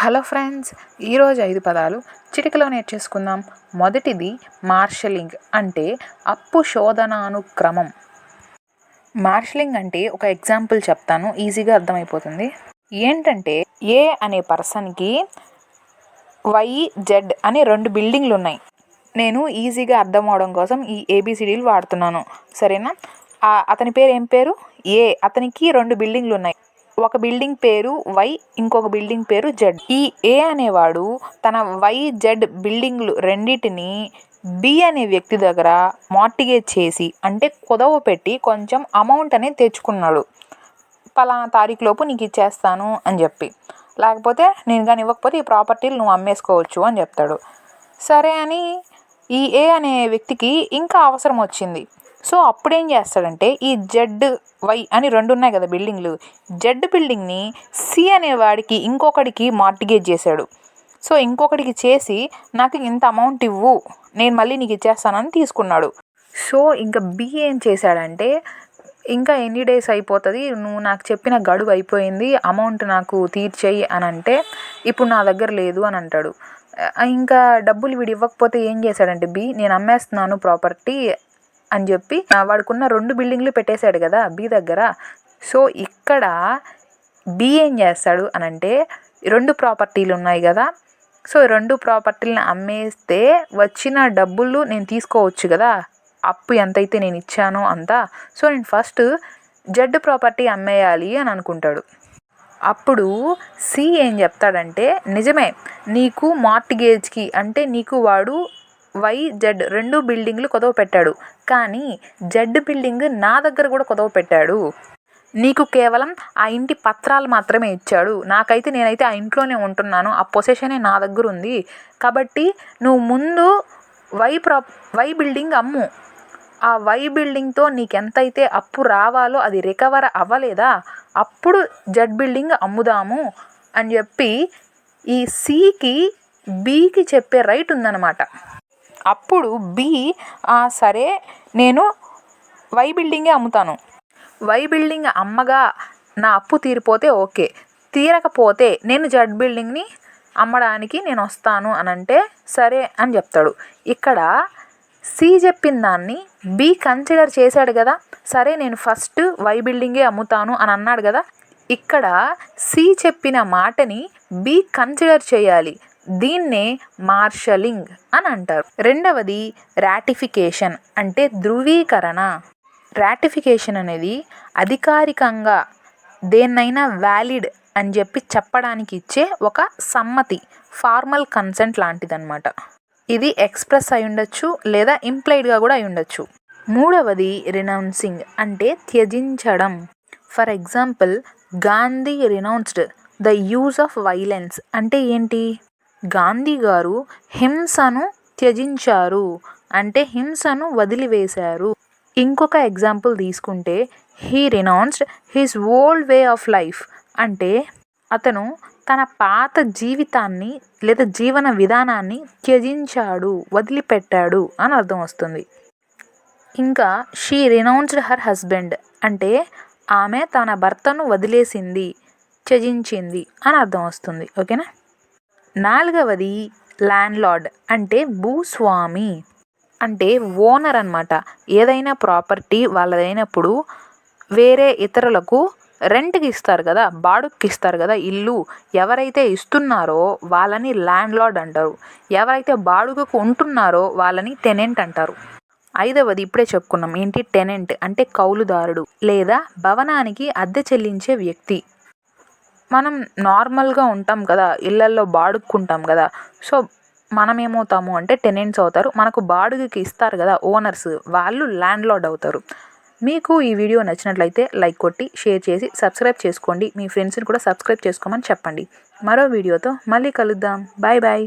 Hello friends, ఈరోజు 5 పదాలు చిటికలో నేర్చేసుకుందాం. మొదటిది మార్షలింగ్, అంటే అప్పు శోధనానుక్రమం. మార్షలింగ్ అంటే ఒక ఎగ్జాంపుల్ చెప్తాను, ఈజీగా అర్థమైపోతుంది. ఏంటంటే ఏ అనే పర్సన్కి YZ అనే 2 బిల్డింగ్లు ఉన్నాయి. నేను ఈజీగా అర్థం అవడం కోసం ఈ ABCDలు వాడుతున్నాను, సరేనా? అతని పేరు ఏం పేరు? ఏ. అతనికి 2 బిల్డింగ్లు ఉన్నాయి. ఒక బిల్డింగ్ పేరు Y, ఇంకొక బిల్డింగ్ పేరు Z. ఈ ఏ అనేవాడు తన YZ బిల్డింగ్లు రెండింటిని B అనే వ్యక్తి దగ్గర మార్టిగేజ్ చేసి, అంటే కుదవ పెట్టి కొంచెం అమౌంట్ అనేది తెచ్చుకున్నాడు. పలానా తారీఖులోపు నీకు ఇచ్చేస్తాను అని చెప్పి, లేకపోతే నేను కానీ ఇవ్వకపోతే ఈ ప్రాపర్టీలు నువ్వు అమ్మేసుకోవచ్చు అని చెప్తాడు. సరే అని ఈ ఏ అనే వ్యక్తికి ఇంకా అవసరం వచ్చింది. సో అప్పుడు ఏం చేస్తాడంటే ఈ ZY అని 2 ఉన్నాయి కదా బిల్డింగ్లు, Z బిల్డింగ్ని C అనేవాడికి ఇంకొకడికి మార్టిగేజ్ చేశాడు. సో ఇంకొకడికి చేసి నాకు ఇంత అమౌంట్ ఇవ్వు, నేను మళ్ళీ నీకు ఇచ్చేస్తానని తీసుకున్నాడు. సో ఇంకా B ఏం చేశాడంటే, ఇంకా ఎన్ని డేస్ అయిపోతుంది, నువ్వు నాకు చెప్పిన గడువు అయిపోయింది, అమౌంట్ నాకు తీర్చేయి అని అంటే, ఇప్పుడు నా దగ్గర లేదు అని అంటాడు. ఇంకా డబ్బులు వీడు ఇవ్వకపోతే ఏం చేశాడంటే B, నేను అమ్మేస్తున్నాను ప్రాపర్టీ అని చెప్పి వాడుకున్న 2 బిల్డింగ్లు పెట్టేశాడు కదా B దగ్గర. సో ఇక్కడ B ఏం చేస్తాడు అని అంటే, 2 ప్రాపర్టీలు ఉన్నాయి కదా, సో 2 ప్రాపర్టీలను అమ్మేస్తే వచ్చిన డబ్బులు నేను తీసుకోవచ్చు కదా, అప్పు ఎంతైతే నేను ఇచ్చానో అంతా. సో నేను ఫస్ట్ Z ప్రాపర్టీ అమ్మేయాలి అని అనుకుంటాడు. అప్పుడు C ఏం చెప్తాడంటే, నిజమే, నీకు మార్టిగేజ్కి అంటే నీకు వాడు YZ 2 బిల్డింగ్లు కుదవ పెట్టాడు, కానీ Z బిల్డింగ్ నా దగ్గర కూడా కుదవ పెట్టాడు. నీకు కేవలం ఆ ఇంటి పత్రాలు మాత్రమే ఇచ్చాడు, నేనైతే ఆ ఇంట్లోనే ఉంటున్నాను, ఆ పొసెషనే నా దగ్గర ఉంది. కాబట్టి నువ్వు ముందు Y బిల్డింగ్ అమ్ము, ఆ Y బిల్డింగ్తో నీకు ఎంతైతే అప్పు రావాలో అది రికవర్ అవ్వలేదా, అప్పుడు Z బిల్డింగ్ అమ్ముదాము అని చెప్పి ఈ Cకి Bకి చెప్పే రైట్ ఉందన్నమాట. అప్పుడు B, సరే నేను Y బిల్డింగే అమ్ముతాను, Y బిల్డింగ్ అమ్మగా నా అప్పు తీరిపోతే ఓకే, తీరకపోతే నేను Z బిల్డింగ్ని అమ్మడానికి నేను వస్తాను అని అంటే సరే అని చెప్తాడు. ఇక్కడ C చెప్పిన దాన్ని B కన్సిడర్ చేశాడు కదా, సరే నేను ఫస్ట్ Y బిల్డింగే అమ్ముతాను అని అన్నాడు కదా. ఇక్కడ C చెప్పిన మాటని B కన్సిడర్ చేయాలి, దీన్నే మార్షలింగ్ అని అంటారు. రెండవది రాటిఫికేషన్, అంటే ధృవీకరణ. రాటిఫికేషన్ అనేది అధికారికంగా దేన్నైనా వ్యాలిడ్ అని చెప్పి చెప్పడానికి ఇచ్చే ఒక సమ్మతి, ఫార్మల్ కన్సెంట్ లాంటిదన్నమాట. ఇది ఎక్స్ప్రెస్ అయి ఉండొచ్చు లేదా ఇంప్లైడ్గా కూడా అయి ఉండొచ్చు. మూడవది రినౌన్సింగ్, అంటే త్యజించడం. For example, Gandhi renounced the use of violence అంటే ఏంటి? గాంధీ గారు హింసను త్యజించారు, అంటే హింసను వదిలివేశారు. ఇంకొక ఎగ్జాంపుల్ తీసుకుంటే, he renounced his old way of life, అంటే అతను తన పాత జీవితాన్ని లేదా జీవన విధానాన్ని త్యజించాడు, వదిలిపెట్టాడు అని అర్థం వస్తుంది. ఇంకా షీ రినౌన్స్డ్ హర్ హస్బెండ్, అంటే ఆమె తన భర్తను వదిలేసింది, త్యజించింది అని అర్థం వస్తుంది. ఓకేనా? నాలుగవది ల్యాండ్లార్డ్, అంటే భూస్వామి, అంటే ఓనర్ అన్నమాట. ఏదైనా ప్రాపర్టీ వాళ్ళదైనప్పుడు వేరే ఇతరులకు రెంట్కి ఇస్తారు కదా, బాడుక్కి ఇస్తారు కదా ఇల్లు, ఎవరైతే ఇస్తున్నారో వాళ్ళని ల్యాండ్లార్డ్ అంటారు, ఎవరైతే బాడుగకు ఉంటున్నారో వాళ్ళని టెనెంట్ అంటారు. ఐదవది ఇప్పుడే చెప్పుకున్నాం, ఏంటి? టెనెంట్, అంటే కౌలుదారుడు లేదా భవనానికి అద్దె చెల్లించే వ్యక్తి. మనం నార్మల్గా ఉంటాం కదా, ఇళ్ళల్లో బాడుక్కుంటాం కదా, సో మనం ఏమవుతాము అంటే టెనెంట్స్ అవుతారు. మనకు బాడుగకి ఇస్తారు కదా ఓనర్స్, వాళ్ళు ల్యాండ్లార్డ్ అవుతారు. మీకు ఈ వీడియో నచ్చినట్లయితే లైక్ కొట్టి షేర్ చేసి సబ్స్క్రైబ్ చేసుకోండి. మీ ఫ్రెండ్స్ని కూడా సబ్స్క్రైబ్ చేసుకోమని చెప్పండి. మరో వీడియోతో మళ్ళీ కలుద్దాం. Bye bye.